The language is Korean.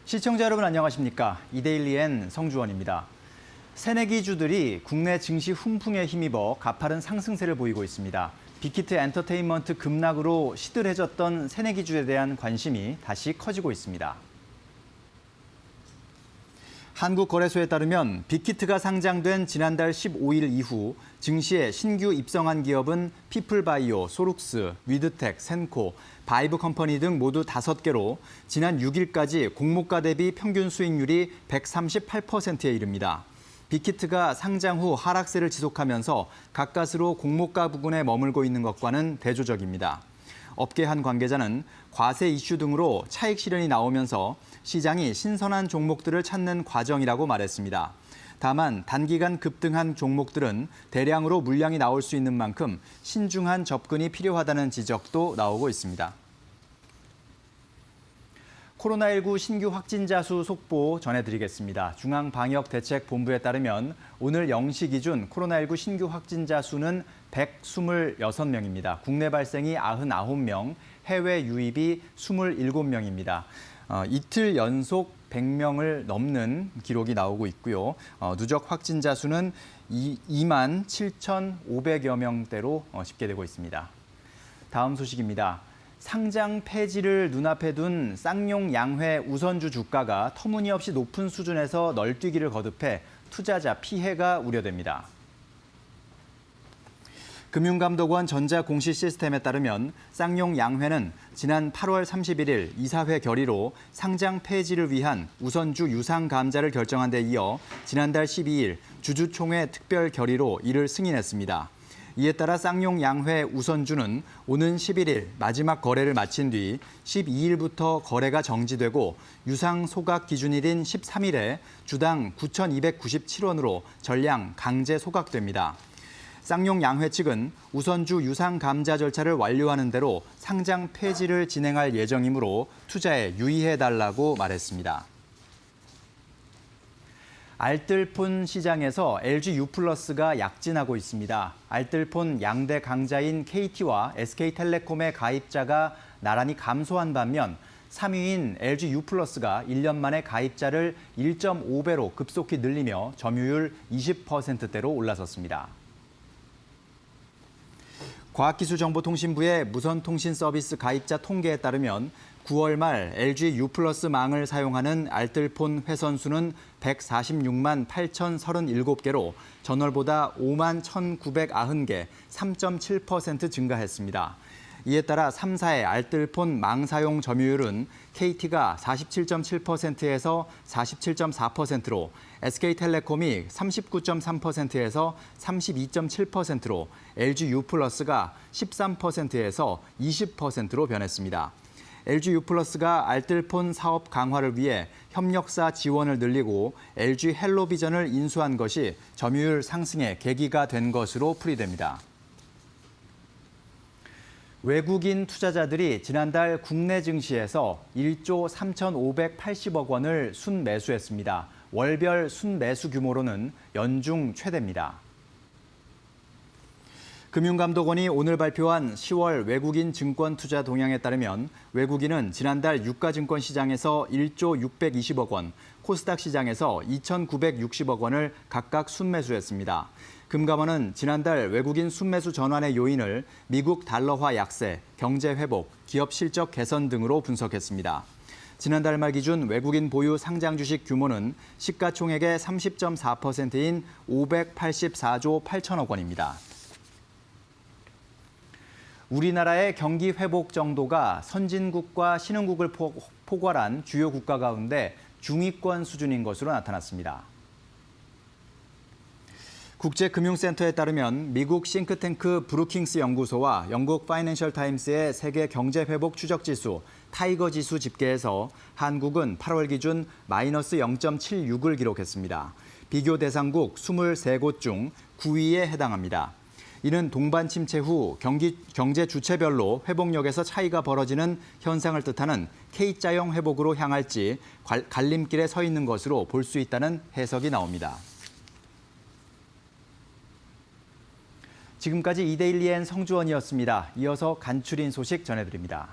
시청자 여러분 안녕하십니까? 이데일리엔 성주원입니다. 새내기주들이 국내 증시 훈풍에 힘입어 가파른 상승세를 보이고 있습니다. 빅히트 엔터테인먼트 급락으로 시들해졌던 새내기주에 대한 관심이 다시 커지고 있습니다. 한국거래소에 따르면 빅히트가 상장된 지난달 15일 이후 증시에 신규 입성한 기업은 피플바이오, 소룩스, 위드텍, 센코, 바이브컴퍼니 등 모두 5개로 지난 6일까지 공모가 대비 평균 수익률이 138%에 이릅니다. 빅히트가 상장 후 하락세를 지속하면서 가까스로 공모가 부근에 머물고 있는 것과는 대조적입니다. 업계 한 관계자는 과세 이슈 등으로 차익 실현이 나오면서 시장이 신선한 종목들을 찾는 과정이라고 말했습니다. 다만 단기간 급등한 종목들은 대량으로 물량이 나올 수 있는 만큼 신중한 접근이 필요하다는 지적도 나오고 있습니다. 코로나19 신규 확진자 수 속보 전해드리겠습니다. 중앙방역대책본부에 따르면 오늘 0시 기준 코로나19 신규 확진자 수는 126명입니다. 국내 발생이 99명, 해외 유입이 27명입니다. 이틀 연속 100명을 넘는 기록이 나오고 있고요. 누적 확진자 수는 2만 7,500여 명대로 집계되고 있습니다. 다음 소식입니다. 상장 폐지를 눈앞에 둔 쌍용 양회 우선주 주가가 터무니없이 높은 수준에서 널뛰기를 거듭해 투자자 피해가 우려됩니다. 금융감독원 전자공시 시스템에 따르면 쌍용 양회는 지난 8월 31일 이사회 결의로 상장 폐지를 위한 우선주 유상 감자를 결정한 데 이어 지난달 12일 주주총회 특별 결의로 이를 승인했습니다. 이에 따라 쌍용 양회 우선주는 오는 11일 마지막 거래를 마친 뒤 12일부터 거래가 정지되고 유상 소각 기준일인 13일에 주당 9,297원으로 전량 강제 소각됩니다. 쌍용 양회 측은 우선주 유상 감자 절차를 완료하는 대로 상장 폐지를 진행할 예정이므로 투자에 유의해달라고 말했습니다. 알뜰폰 시장에서 LG U+가 약진하고 있습니다. 알뜰폰 양대 강자인 KT와 SK텔레콤의 가입자가 나란히 감소한 반면 3위인 LG U+가 1년 만에 가입자를 1.5배로 급속히 늘리며 점유율 20%대로 올라섰습니다. 과학기술정보통신부의 무선통신 서비스 가입자 통계에 따르면 9월 말 LG U+망을 사용하는 알뜰폰 회선 수는 146만 8,037개로 전월보다 5만 1,990개, 3.7% 증가했습니다. 이에 따라 3사의 알뜰폰 망 사용 점유율은 KT가 47.7%에서 47.4%로 SK텔레콤이 39.3%에서 32.7%로 LG U+가 13%에서 20%로 변했습니다. LG U+가 알뜰폰 사업 강화를 위해 협력사 지원을 늘리고 LG 헬로비전을 인수한 것이 점유율 상승의 계기가 된 것으로 풀이됩니다. 외국인 투자자들이 지난달 국내 증시에서 1조 3,580억 원을 순매수했습니다. 월별 순매수 규모로는 연중 최대입니다. 금융감독원이 오늘 발표한 10월 외국인 증권 투자 동향에 따르면 외국인은 지난달 유가증권 시장에서 1조 620억 원, 코스닥 시장에서 2,960억 원을 각각 순매수했습니다. 금감원은 지난달 외국인 순매수 전환의 요인을 미국 달러화 약세, 경제 회복, 기업 실적 개선 등으로 분석했습니다. 지난달 말 기준 외국인 보유 상장 주식 규모는 시가총액의 30.4%인 584조 8천억 원입니다. 우리나라의 경기 회복 정도가 선진국과 신흥국을 포괄한 주요 국가 가운데 중위권 수준인 것으로 나타났습니다. 국제금융센터에 따르면 미국 싱크탱크 브루킹스 연구소와 영국 파이낸셜 타임스의 세계 경제회복 추적지수 타이거 지수 집계에서 한국은 8월 기준 마이너스 0.76을 기록했습니다. 비교 대상국 23곳 중 9위에 해당합니다. 이는 동반 침체 후 경제 주체별로 회복력에서 차이가 벌어지는 현상을 뜻하는 K자형 회복으로 향할지 갈림길에 서 있는 것으로 볼 수 있다는 해석이 나옵니다. 지금까지 이데일리엔 성주원이었습니다. 이어서 간추린 소식 전해드립니다.